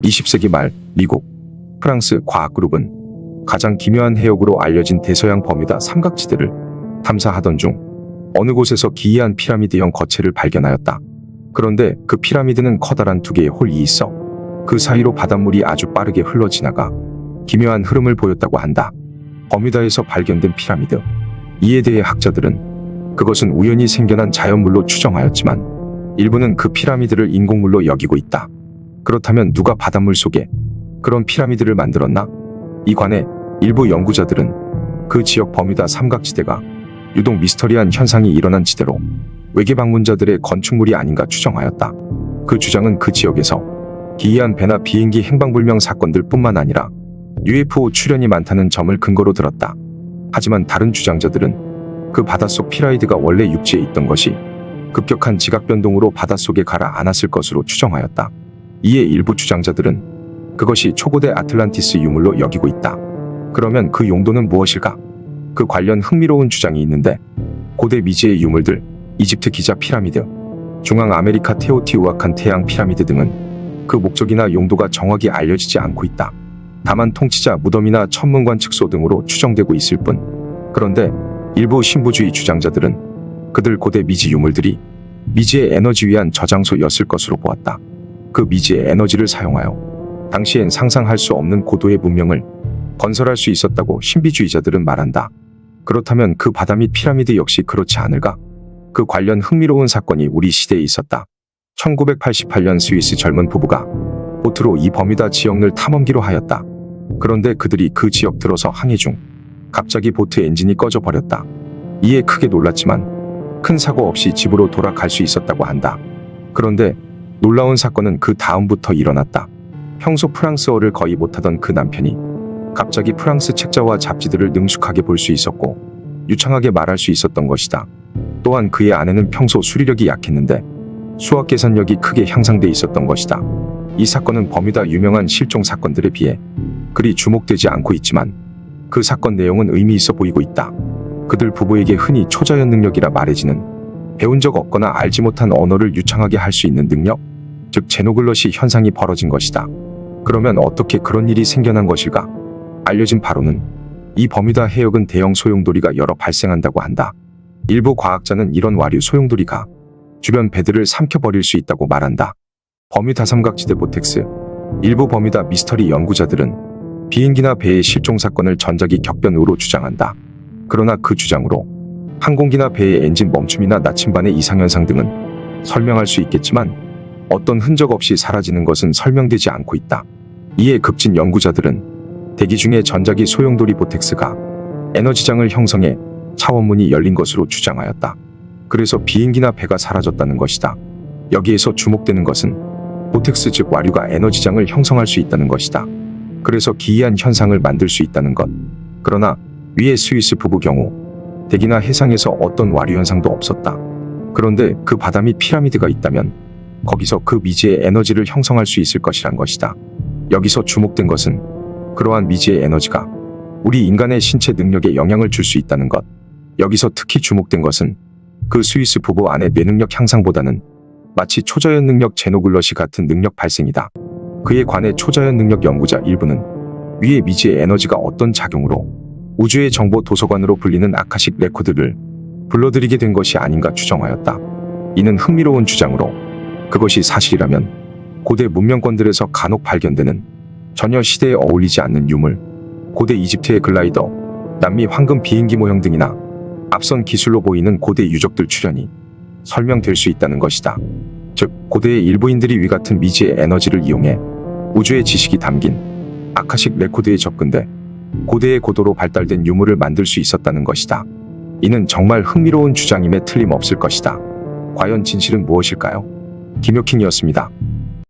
20세기 말 미국, 프랑스 과학그룹은 가장 기묘한 해역으로 알려진 대서양 버뮤다 삼각지대를 탐사하던 중 어느 곳에서 기이한 피라미드형 거체를 발견하였다. 그런데 그 피라미드는 커다란 두 개의 홀이 있어 그 사이로 바닷물이 아주 빠르게 흘러 지나가 기묘한 흐름을 보였다고 한다. 버뮤다에서 발견된 피라미드. 이에 대해 학자들은 그것은 우연히 생겨난 자연물로 추정하였지만 일부는 그 피라미드를 인공물로 여기고 있다. 그렇다면 누가 바닷물 속에 그런 피라미드를 만들었나? 이 관해 일부 연구자들은 그 지역 버뮤다 삼각지대가 유독 미스터리한 현상이 일어난 지대로 외계 방문자들의 건축물이 아닌가 추정하였다. 그 주장은 그 지역에서 기이한 배나 비행기 행방불명 사건들 뿐만 아니라 UFO 출현이 많다는 점을 근거로 들었다. 하지만 다른 주장자들은 그 바닷속 피라미드가 원래 육지에 있던 것이 급격한 지각 변동으로 바닷속에 가라앉았을 것으로 추정하였다. 이에 일부 주장자들은 그것이 초고대 아틀란티스 유물로 여기고 있다. 그러면 그 용도는 무엇일까? 그 관련 흥미로운 주장이 있는데 고대 미지의 유물들, 이집트 기자 피라미드, 중앙 아메리카 테오티우아칸 태양 피라미드 등은 그 목적이나 용도가 정확히 알려지지 않고 있다. 다만 통치자 무덤이나 천문관 측소 등으로 추정되고 있을 뿐. 그런데 일부 신부주의 주장자들은 그들 고대 미지 유물들이 미지의 에너지 위한 저장소였을 것으로 보았다. 그 미지의 에너지를 사용하여 당시엔 상상할 수 없는 고도의 문명을 건설할 수 있었다고 신비주의자들은 말한다. 그렇다면 그 바다 및 피라미드 역시 그렇지 않을까? 그 관련 흥미로운 사건이 우리 시대에 있었다. 1988년 스위스 젊은 부부가 보트로 이 버뮤다 지역을 탐험기로 하였다. 그런데 그들이 그 지역 들어서 항해 중 갑자기 보트 엔진이 꺼져 버렸다. 이에 크게 놀랐지만 큰 사고 없이 집으로 돌아갈 수 있었다고 한다. 그런데 놀라운 사건은 그 다음부터 일어났다. 평소 프랑스어를 거의 못하던 그 남편이 갑자기 프랑스 책자와 잡지들을 능숙하게 볼 수 있었고 유창하게 말할 수 있었던 것이다. 또한 그의 아내는 평소 수리력이 약했는데 수학 계산력이 크게 향상돼 있었던 것이다. 이 사건은 버뮤다 유명한 실종 사건들에 비해 그리 주목되지 않고 있지만 그 사건 내용은 의미 있어 보이고 있다. 그들 부부에게 흔히 초자연 능력이라 말해지는 배운 적 없거나 알지 못한 언어를 유창하게 할 수 있는 능력, 즉 제노글러시 현상이 벌어진 것이다. 그러면 어떻게 그런 일이 생겨난 것일까? 알려진 바로는 이 버뮤다 해역은 대형 소용돌이가 여러 발생한다고 한다. 일부 과학자는 이런 와류 소용돌이가 주변 배들을 삼켜버릴 수 있다고 말한다. 버뮤다 삼각지대 보텍스. 일부 버뮤다 미스터리 연구자들은 비행기나 배의 실종 사건을 전자기 격변으로 주장한다. 그러나 그 주장으로 항공기나 배의 엔진 멈춤이나 나침반의 이상현상 등은 설명할 수 있겠지만 어떤 흔적 없이 사라지는 것은 설명되지 않고 있다. 이에 급진 연구자들은 대기 중에 전자기 소용돌이 보텍스가 에너지장을 형성해 차원문이 열린 것으로 주장하였다. 그래서 비행기나 배가 사라졌다는 것이다. 여기에서 주목되는 것은 보텍스 즉 와류가 에너지장을 형성할 수 있다는 것이다. 그래서 기이한 현상을 만들 수 있다는 것. 그러나 위의 스위스 부부 경우 대기나 해상에서 어떤 와류 현상도 없었다. 그런데 그 바다 및 피라미드가 있다면 거기서 그 미지의 에너지를 형성할 수 있을 것이란 것이다. 여기서 주목된 것은 그러한 미지의 에너지가 우리 인간의 신체 능력에 영향을 줄 수 있다는 것. 여기서 특히 주목된 것은 그 스위스 부부 안의 뇌능력 향상보다는 마치 초자연 능력 제노글러시 같은 능력 발생이다. 그에 관해 초자연 능력 연구자 일부는 위의 미지의 에너지가 어떤 작용으로 우주의 정보 도서관으로 불리는 아카식 레코드를 불러들이게 된 것이 아닌가 추정하였다. 이는 흥미로운 주장으로 그것이 사실이라면 고대 문명권들에서 간혹 발견되는 전혀 시대에 어울리지 않는 유물, 고대 이집트의 글라이더, 남미 황금 비행기 모형 등이나 앞선 기술로 보이는 고대 유적들 출현이 설명될 수 있다는 것이다. 즉 고대의 일부인들이 위 같은 미지의 에너지를 이용해 우주의 지식이 담긴 아카식 레코드에 접근돼 고대의 고도로 발달된 유물을 만들 수 있었다는 것이다. 이는 정말 흥미로운 주장임에 틀림없을 것이다. 과연 진실은 무엇일까요? 김효킹이었습니다.